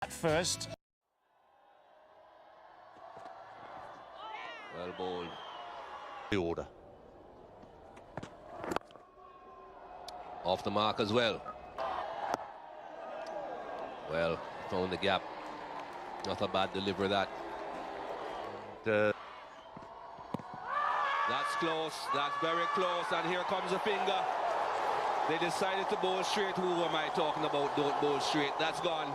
At first. Well bowled. The order. Off the mark as well. Well, found the gap. Not a bad delivery that. That's close. That's very close. And here comes a finger. They decided to bowl straight. Who am I talking about? Don't bowl straight. That's gone.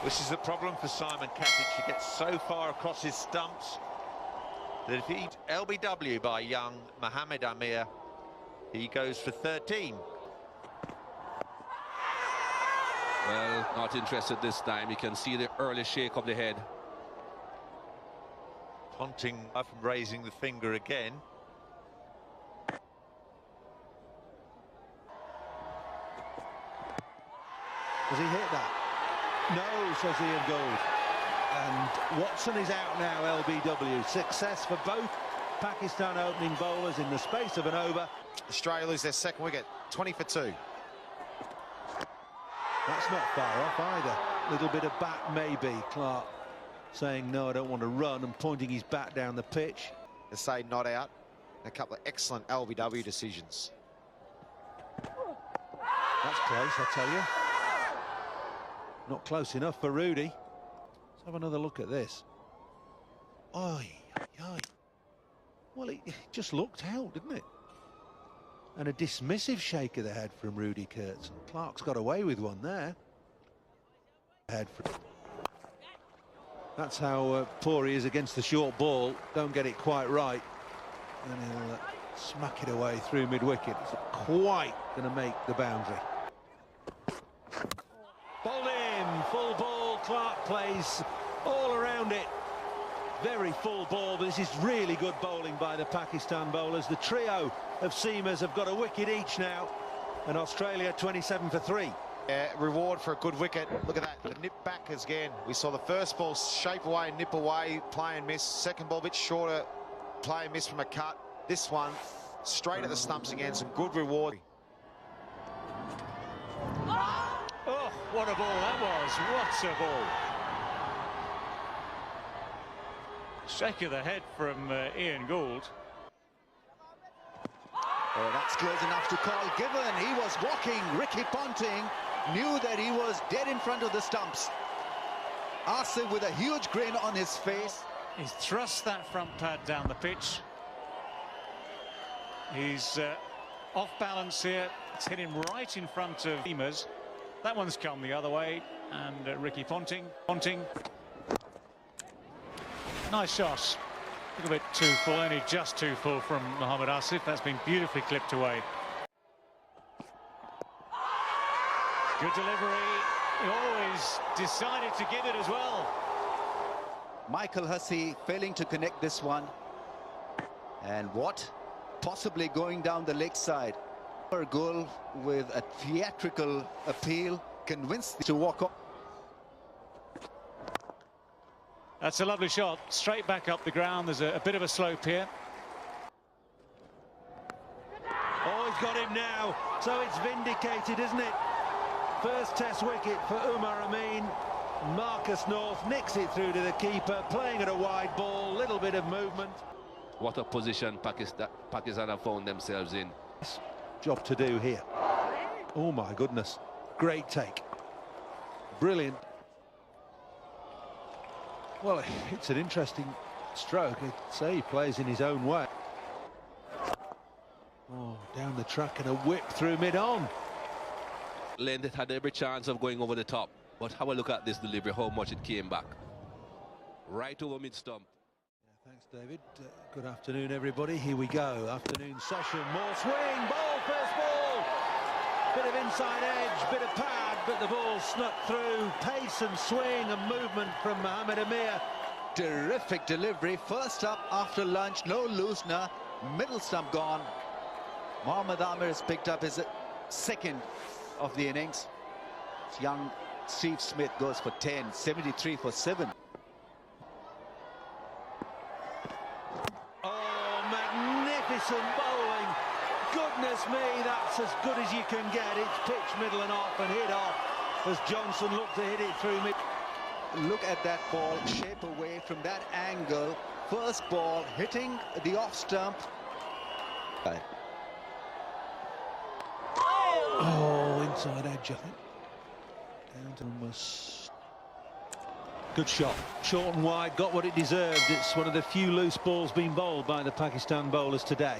This is the problem for Simon Cassidy. He gets so far across his stumps that if he LBW by young Mohammed Amir, he goes for 13. Well, not interested this time. You can see the early shake of the head. Ponting up and raising the finger again. Does he hit that? No, says Ian Gould. And Watson is out now, LBW. Success for both Pakistan opening bowlers in the space of an over. Australia lose their second wicket, 20 for 2. That's not far off either. Little bit of bat maybe. Clark saying no, I don't want to run, and pointing his bat down the pitch. They say not out. A couple of excellent LBW decisions. That's close, I tell you. Not close enough for Rudy. Let's have another look at this. Oi, oi. Well, it just looked out, didn't it? And a dismissive shake of the head from Rudy Kurtz. Clark's got away with one there. Head from... That's how poor he is against the short ball. Don't get it quite right. And he'll smack it away through mid-wicket. It's quite going to make the boundary. Bowled in, full ball. Clark plays all around it. Very full ball, but this is really good bowling by the Pakistan bowlers. The trio of seamers have got a wicket each now, and Australia 27 for 3. Reward for a good wicket. Look at that, the nip back again. We saw the first ball shape away, nip away, play and miss. Second ball a bit shorter, play and miss from a cut. This one, straight at the stumps again, some good reward. Oh, what a ball that was. What a ball. Shake of the head from Ian Gould. Oh, that's close enough to call given. He was walking. Ricky Ponting knew that he was dead in front of the stumps. Asif with a huge grin on his face. He's thrust that front pad down the pitch. He's off balance here. It's hit him right in front of Emers. That one's come the other way. And Ricky Ponting. Nice shot. A little bit too full, only just too full from Mohammed Asif. That's been beautifully clipped away. Good delivery. He always decided to give it as well. Michael Hussey failing to connect this one. And what? Possibly going down the leg side. UMER GUL with a theatrical appeal, convinced to walk up. That's a lovely shot, straight back up the ground. There's a bit of a slope here. Oh, he's got him now. So it's vindicated, isn't it? First test wicket for Umar Amin. Marcus North nicks it through to the keeper, playing at a wide ball, little bit of movement. What a position Pakistan have found themselves in. Job to do here. Oh my goodness, great take. Brilliant. Well, it's an interesting stroke. I'd say he plays in his own way. Oh, down the track and a whip through mid-on. Length had every chance of going over the top, but have a look at this delivery, how much it came back. Right over mid-stump. Yeah, thanks, David. Good afternoon, everybody. Here we go. Afternoon session. More swing. Ball, first ball. Bit of inside edge, bit of pad, but the ball snuck through. Pace and swing and movement from Mohammed Amir. Terrific delivery. First up after lunch, no loosener. Middle stump gone. Mohammed Amir has picked up his second of the innings. Young Steve Smith goes for 10, 73 for 7. Oh, magnificent bowling. Goodness me, that's as good as you can get. It's pitch, middle and off and hit off. as Johnson looked to hit it through mid. Look at that ball, shape away from that angle. First ball hitting the off stump. Oh, inside edge, I think. Down to almost. Good shot. Short and wide, got what it deserved. It's one of the few loose balls being bowled by the Pakistan bowlers today.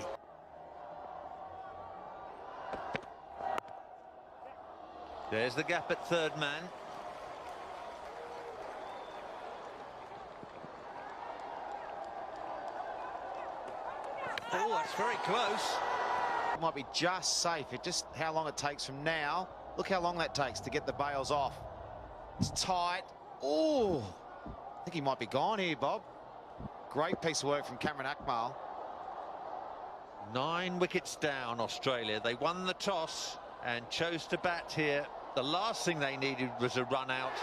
There's the gap at third man. Oh, that's very close. Might be just safe. It just how long it takes from now. Look how long that takes to get the bails off. It's tight. Oh, I think he might be gone here, Bob. Great piece of work from Cameron Akmal. 9 wickets down, Australia. They won the toss and chose to bat here. The last thing they needed was a run out,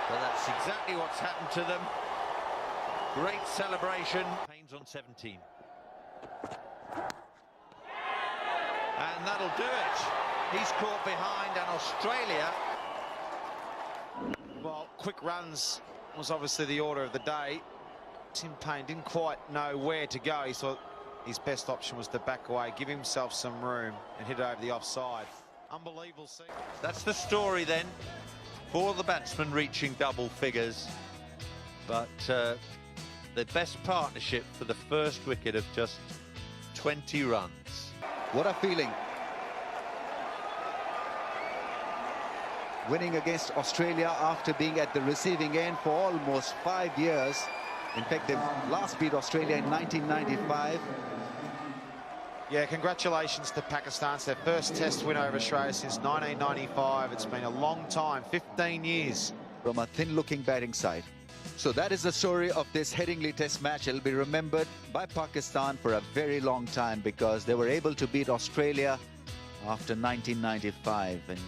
but that's exactly what's happened to them. Great celebration. Payne's on 17. And that'll do it. He's caught behind, and Australia. Well, quick runs was obviously the order of the day. Tim Payne didn't quite know where to go. He thought his best option was to back away, give himself some room and hit it over the offside. Unbelievable sequence. That's the story then, for the batsmen reaching double figures. But the best partnership for the first wicket of just 20 runs. What a feeling. Winning against Australia after being at the receiving end for almost 5 years. In fact, they last beat Australia in 1995. Yeah, congratulations to Pakistan. It's their first test win over Australia since 1995. It's been a long time, 15 years. From a thin-looking batting side. So that is the story of this Headingley Test match. It'll be remembered by Pakistan for a very long time because they were able to beat Australia after 1995. And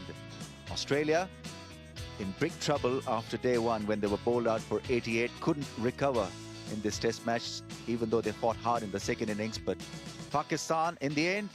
Australia in big trouble after day one when they were bowled out for 88. Couldn't recover in this Test match, even though they fought hard in the second innings. But Pakistan, in the end,